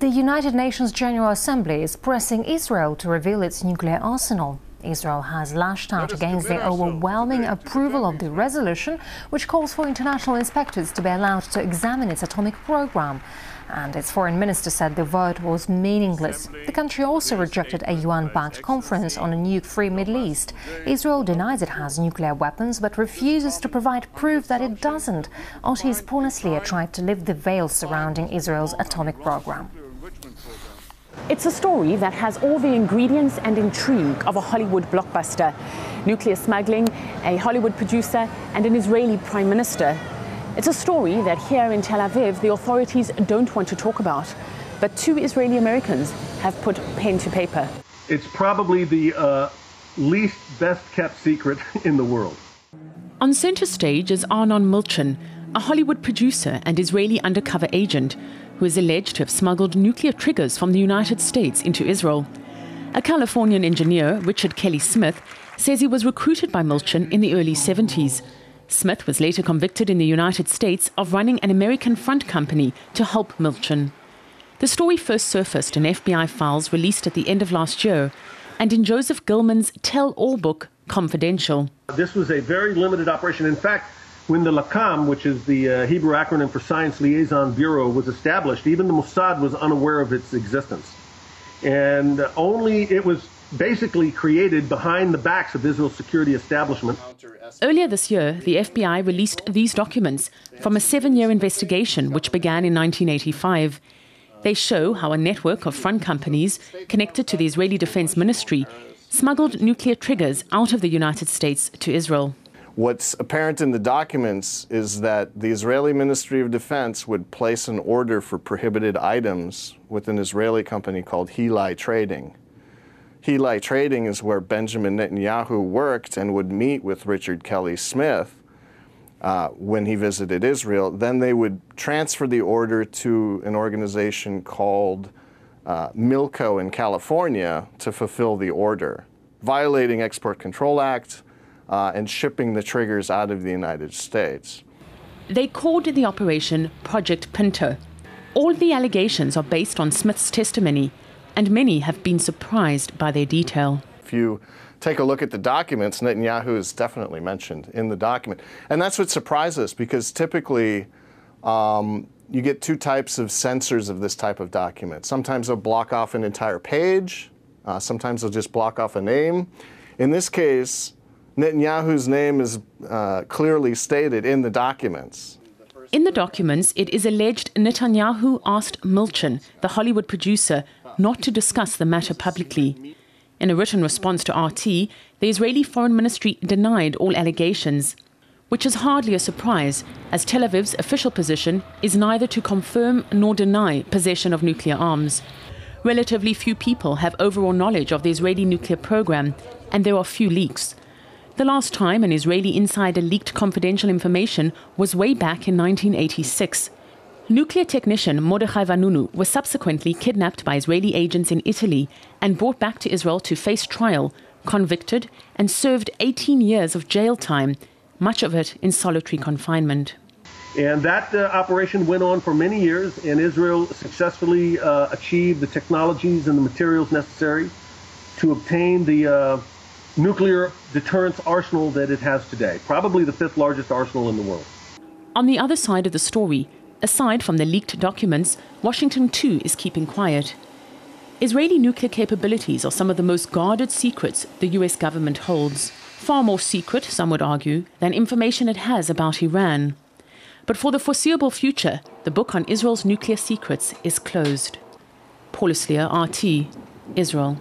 The United Nations General Assembly is pressing Israel to reveal its nuclear arsenal. Israel has lashed out against the overwhelming approval of the resolution, which calls for international inspectors to be allowed to examine its atomic program. And its foreign minister said the vote was meaningless. The country also rejected a UN-backed conference on a nuke-free Middle East. Israel denies it has nuclear weapons, but refuses to provide proof that it doesn't. Otis Pornaslia tried to lift the veil surrounding Israel's atomic program. It's a story that has all the ingredients and intrigue of a Hollywood blockbuster. Nuclear smuggling, a Hollywood producer, and an Israeli prime minister. It's a story that here in Tel Aviv the authorities don't want to talk about. But two Israeli Americans have put pen to paper. It's probably the least best-kept secret in the world. On center stage is Arnon Milchan, a Hollywood producer and Israeli undercover agent who is alleged to have smuggled nuclear triggers from the United States into Israel. A Californian engineer, Richard Kelly Smith, says he was recruited by Milchan in the early 70s. Smith was later convicted in the United States of running an American front company to help Milchan. The story first surfaced in FBI files released at the end of last year and in Joseph Gilman's tell-all book, Confidential. This was a very limited operation. In fact, when the LACAM, which is the Hebrew acronym for Science Liaison Bureau, was established, even the Mossad was unaware of its existence. And it was basically created behind the backs of Israel's security establishment. Earlier this year, the FBI released these documents from a 7-year investigation which began in 1985. They show how a network of front companies connected to the Israeli Defense Ministry smuggled nuclear triggers out of the United States to Israel. What's apparent in the documents is that the Israeli Ministry of Defense would place an order for prohibited items with an Israeli company called Yigal Trading. Yigal Trading is where Benjamin Netanyahu worked and would meet with Richard Kelly Smith when he visited Israel. Then they would transfer the order to an organization called Milco in California to fulfill the order, violating Export Control Act, and shipping the triggers out of the United States. They called the operation Project Pinto. All the allegations are based on Smith's testimony, and many have been surprised by their detail. If you take a look at the documents, Netanyahu is definitely mentioned in the document. And that's what surprises us, because typically you get two types of censors of this type of document. Sometimes they'll block off an entire page. Sometimes they'll just block off a name. In this case, Netanyahu's name is clearly stated in the documents. In the documents, it is alleged Netanyahu asked Milchan, the Hollywood producer, not to discuss the matter publicly. In a written response to RT, the Israeli Foreign Ministry denied all allegations, which is hardly a surprise, as Tel Aviv's official position is neither to confirm nor deny possession of nuclear arms. Relatively few people have overall knowledge of the Israeli nuclear program, and there are few leaks. The last time an Israeli insider leaked confidential information was way back in 1986. Nuclear technician Mordechai Vanunu was subsequently kidnapped by Israeli agents in Italy and brought back to Israel to face trial, convicted, and served 18 years of jail time, much of it in solitary confinement. And that operation went on for many years, and Israel successfully achieved the technologies and the materials necessary to obtain the nuclear deterrence arsenal that it has today, probably the 5th largest arsenal in the world. On the other side of the story, aside from the leaked documents, Washington too is keeping quiet. Israeli nuclear capabilities are some of the most guarded secrets the US government holds. Far more secret, some would argue, than information it has about Iran. But for the foreseeable future, the book on Israel's nuclear secrets is closed. Pornaslia, RT, Israel.